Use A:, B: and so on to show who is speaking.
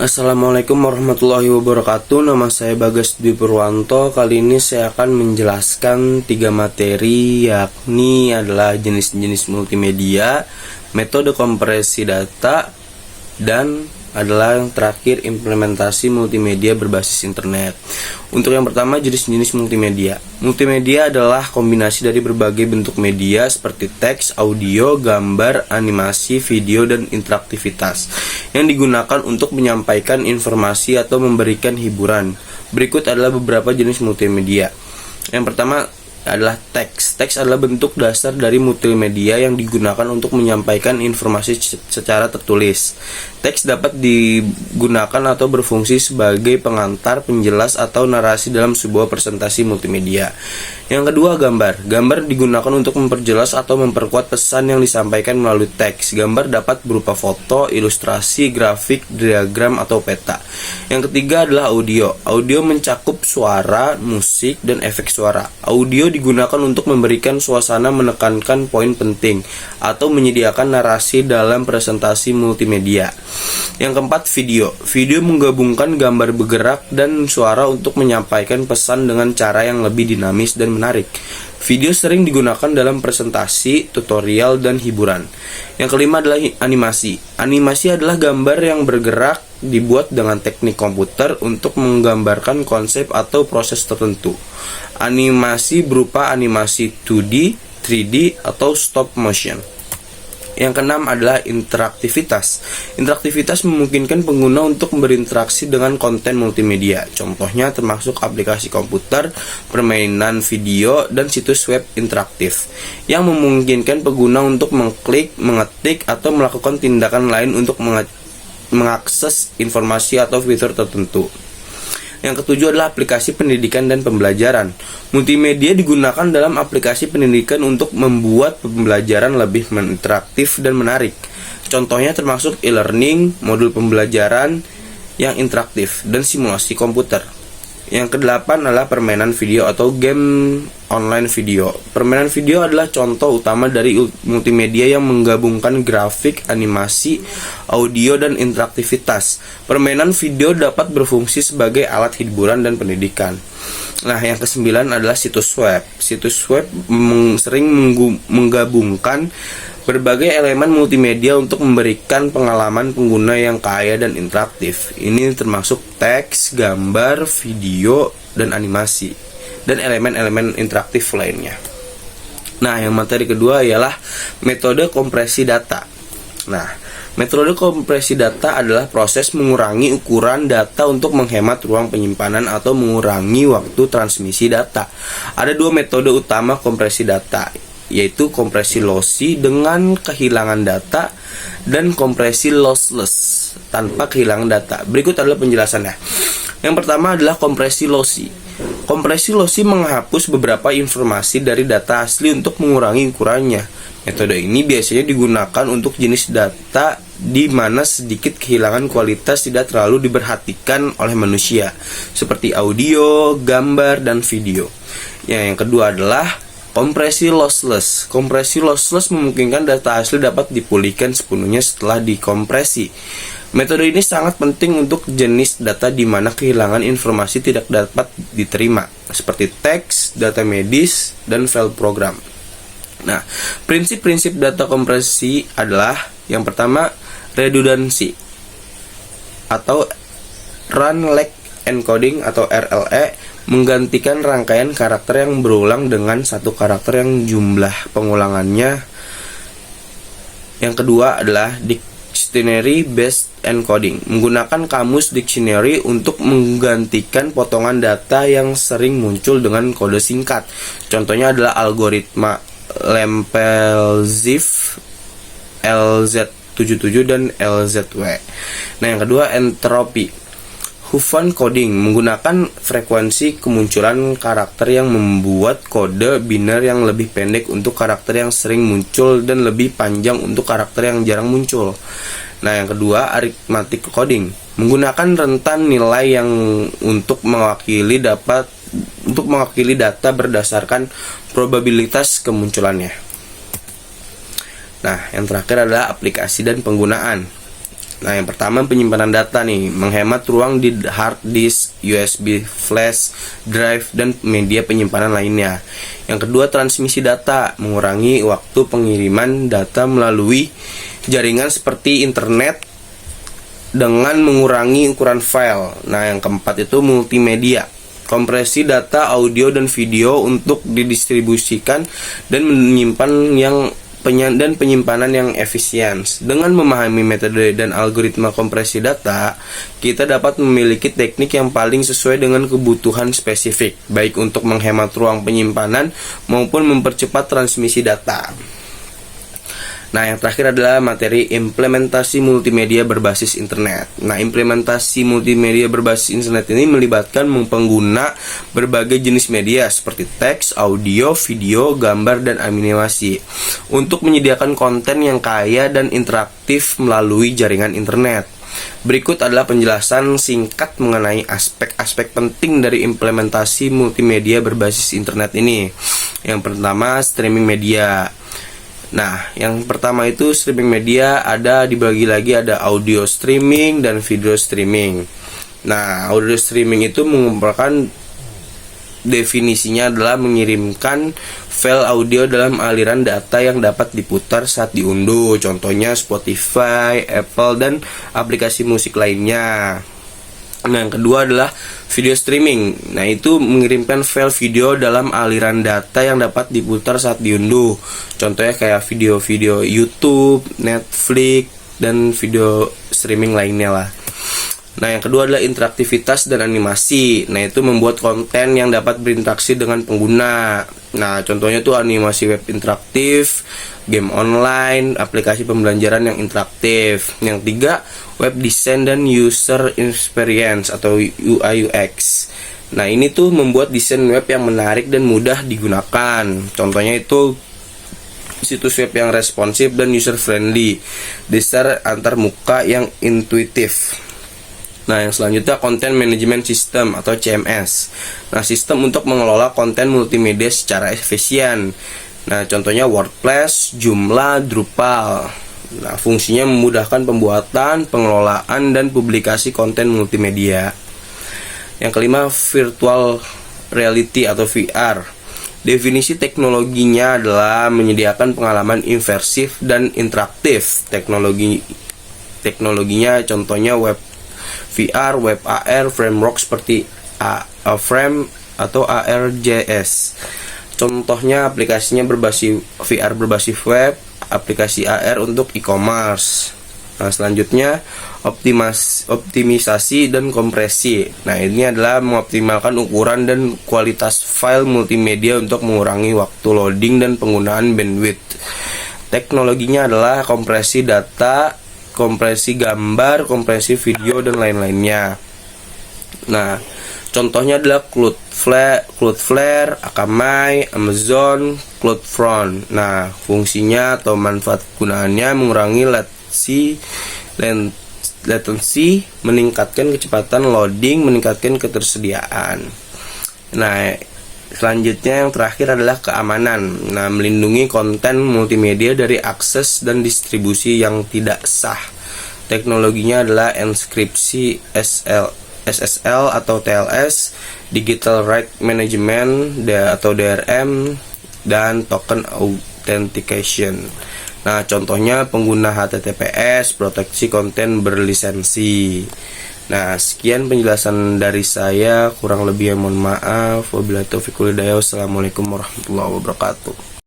A: Assalamualaikum warahmatullahi wabarakatuh. Nama saya Bagas Dwi Purwanto. Kali ini saya akan menjelaskan 3 materi, yakni adalah jenis-jenis multimedia, metode kompresi data, dan adalah yang terakhir implementasi multimedia berbasis internet. Untuk yang pertama, jenis-jenis multimedia. Multimedia adalah kombinasi dari berbagai bentuk media seperti teks, audio, gambar, animasi, video, dan interaktivitas yang digunakan untuk menyampaikan informasi atau memberikan hiburan. Berikut adalah beberapa jenis multimedia. Yang pertama adalah teks. Teks adalah bentuk dasar dari multimedia yang digunakan untuk menyampaikan informasi secara tertulis. Teks dapat digunakan atau berfungsi sebagai pengantar, penjelas, atau narasi dalam sebuah presentasi multimedia. Yang kedua, gambar. Gambar digunakan untuk memperjelas atau memperkuat pesan yang disampaikan melalui teks. Gambar dapat berupa foto, ilustrasi, grafik, diagram, atau peta. Yang ketiga adalah audio. Audio mencakup suara, musik, dan efek suara. Audio digunakan untuk memberikan suasana, menekankan poin penting, atau menyediakan narasi dalam presentasi multimedia. Yang keempat, video. Video menggabungkan gambar bergerak dan suara untuk menyampaikan pesan dengan cara yang lebih dinamis dan menarik. Video sering digunakan dalam presentasi, tutorial, dan hiburan. Yang kelima adalah animasi. Animasi adalah gambar yang bergerak dibuat dengan teknik komputer untuk menggambarkan konsep atau proses tertentu. Animasi berupa animasi 2D, 3D, atau stop motion. Yang keenam adalah interaktivitas. Interaktivitas memungkinkan pengguna untuk berinteraksi dengan konten multimedia. Contohnya termasuk aplikasi komputer, permainan video, dan situs web interaktif yang memungkinkan pengguna untuk mengklik, mengetik, atau melakukan tindakan lain untuk mengakses informasi atau fitur tertentu. Yang ketujuh adalah aplikasi pendidikan dan pembelajaran. Multimedia digunakan dalam aplikasi pendidikan untuk membuat pembelajaran lebih interaktif dan menarik. Contohnya termasuk e-learning, modul pembelajaran yang interaktif, dan simulasi komputer. Yang kedelapan adalah permainan video atau game online video. Permainan video adalah contoh utama dari multimedia yang menggabungkan grafik, animasi, audio, dan interaktivitas. Permainan video dapat berfungsi sebagai alat hiburan dan pendidikan. Nah, yang kesembilan adalah situs web. Situs web sering menggabungkan berbagai elemen multimedia untuk memberikan pengalaman pengguna yang kaya dan interaktif. Ini termasuk teks, gambar, video, dan animasi, dan elemen-elemen interaktif lainnya. Nah, yang materi kedua ialah metode kompresi data. Nah, metode kompresi data adalah proses mengurangi ukuran data untuk menghemat ruang penyimpanan atau mengurangi waktu transmisi data. Ada 2 metode utama kompresi data, yaitu kompresi lossy dengan kehilangan data dan kompresi lossless tanpa kehilangan data. Berikut adalah penjelasannya. Yang pertama adalah kompresi lossy. Kompresi lossy menghapus beberapa informasi dari data asli untuk mengurangi ukurannya. Metode ini biasanya digunakan untuk jenis data di mana sedikit kehilangan kualitas tidak terlalu diperhatikan oleh manusia, seperti audio, gambar, dan video. Yang kedua adalah kompresi lossless. Kompresi lossless memungkinkan data asli dapat dipulihkan sepenuhnya setelah dikompresi. Metode ini sangat penting untuk jenis data di mana kehilangan informasi tidak dapat diterima, seperti teks, data medis, dan file program. Nah, prinsip-prinsip data kompresi adalah yang pertama, redundancy atau run like encoding atau RLE, menggantikan rangkaian karakter yang berulang dengan satu karakter yang jumlah pengulangannya. Yang kedua adalah dictionary based encoding, menggunakan kamus dictionary untuk menggantikan potongan data yang sering muncul dengan kode singkat. Contohnya adalah algoritma Lempel-Ziff, LZ77, dan LZW. Nah, yang kedua, entropy Huffman coding, menggunakan frekuensi kemunculan karakter yang membuat kode biner yang lebih pendek untuk karakter yang sering muncul dan lebih panjang untuk karakter yang jarang muncul. Nah, yang kedua, arithmetic coding, menggunakan rentan nilai yang untuk mewakili data berdasarkan probabilitas kemunculannya. Nah, yang terakhir adalah aplikasi dan penggunaan. Nah, yang pertama penyimpanan data nih, menghemat ruang di hard disk, USB flash drive, dan media penyimpanan lainnya. Yang kedua, transmisi data, mengurangi waktu pengiriman data melalui jaringan seperti internet dengan mengurangi ukuran file. Nah, yang keempat itu multimedia, kompresi data audio dan video untuk didistribusikan dan penyimpanan yang efisien. Dengan memahami metode dan algoritma kompresi data, kita dapat memiliki teknik yang paling sesuai dengan kebutuhan spesifik, baik untuk menghemat ruang penyimpanan maupun mempercepat transmisi data. Nah, yang terakhir adalah materi implementasi multimedia berbasis internet. Nah, implementasi multimedia berbasis internet ini melibatkan pengguna berbagai jenis media seperti teks, audio, video, gambar, dan animasi untuk menyediakan konten yang kaya dan interaktif melalui jaringan internet. Berikut adalah penjelasan singkat mengenai aspek-aspek penting dari implementasi multimedia berbasis internet ini. Yang pertama, streaming media. Nah, yang pertama itu streaming media dibagi lagi, ada audio streaming dan video streaming. Nah, audio streaming itu merupakan definisinya adalah mengirimkan file audio dalam aliran data yang dapat diputar saat diunduh. Contohnya Spotify, Apple, dan aplikasi musik lainnya. Nah, yang kedua adalah video streaming. Nah, itu mengirimkan file video dalam aliran data yang dapat diputar saat diunduh. Contohnya kayak video-video YouTube, Netflix, dan video streaming lainnya lah. Nah, yang kedua adalah interaktivitas dan animasi. Nah, itu membuat konten yang dapat berinteraksi dengan pengguna. Nah, contohnya tuh animasi web interaktif, game online, aplikasi pembelajaran yang interaktif. Yang tiga, web design dan user experience atau UI UX. Nah, ini tuh membuat desain web yang menarik dan mudah digunakan. Contohnya itu situs web yang responsif dan user friendly, desain antar muka yang intuitif. Nah, yang selanjutnya Content Management System atau CMS. Nah, sistem untuk mengelola konten multimedia secara efisien. Nah, contohnya WordPress, Joomla, Drupal. Nah, fungsinya memudahkan pembuatan, pengelolaan, dan publikasi konten multimedia. Yang kelima, Virtual Reality atau VR. Definisi teknologinya adalah menyediakan pengalaman imersif dan interaktif. Teknologinya contohnya web VR, web AR, framework seperti Frame atau ARJS. Contohnya aplikasinya berbasis VR berbasis web, aplikasi AR untuk e-commerce. Nah, selanjutnya optimisasi dan kompresi. Nah, ini adalah mengoptimalkan ukuran dan kualitas file multimedia untuk mengurangi waktu loading dan penggunaan bandwidth. Teknologinya adalah kompresi data, kompresi gambar, kompresi video, dan lain-lainnya. Nah, contohnya adalah Cloudflare, Akamai, Amazon, CloudFront. Nah, fungsinya atau manfaat gunaannya mengurangi latency, meningkatkan kecepatan loading, meningkatkan ketersediaan. Nah, selanjutnya yang terakhir adalah keamanan. Nah, melindungi konten multimedia dari akses dan distribusi yang tidak sah. Teknologinya adalah enkripsi SSL atau TLS, Digital Right Management atau DRM, dan Token Authentication. Nah, contohnya pengguna HTTPS, proteksi konten berlisensi. Nah, sekian penjelasan dari saya, kurang lebih mohon maaf. Wabillahi taufiq wal hidayah. Wassalamualaikum warahmatullahi wabarakatuh.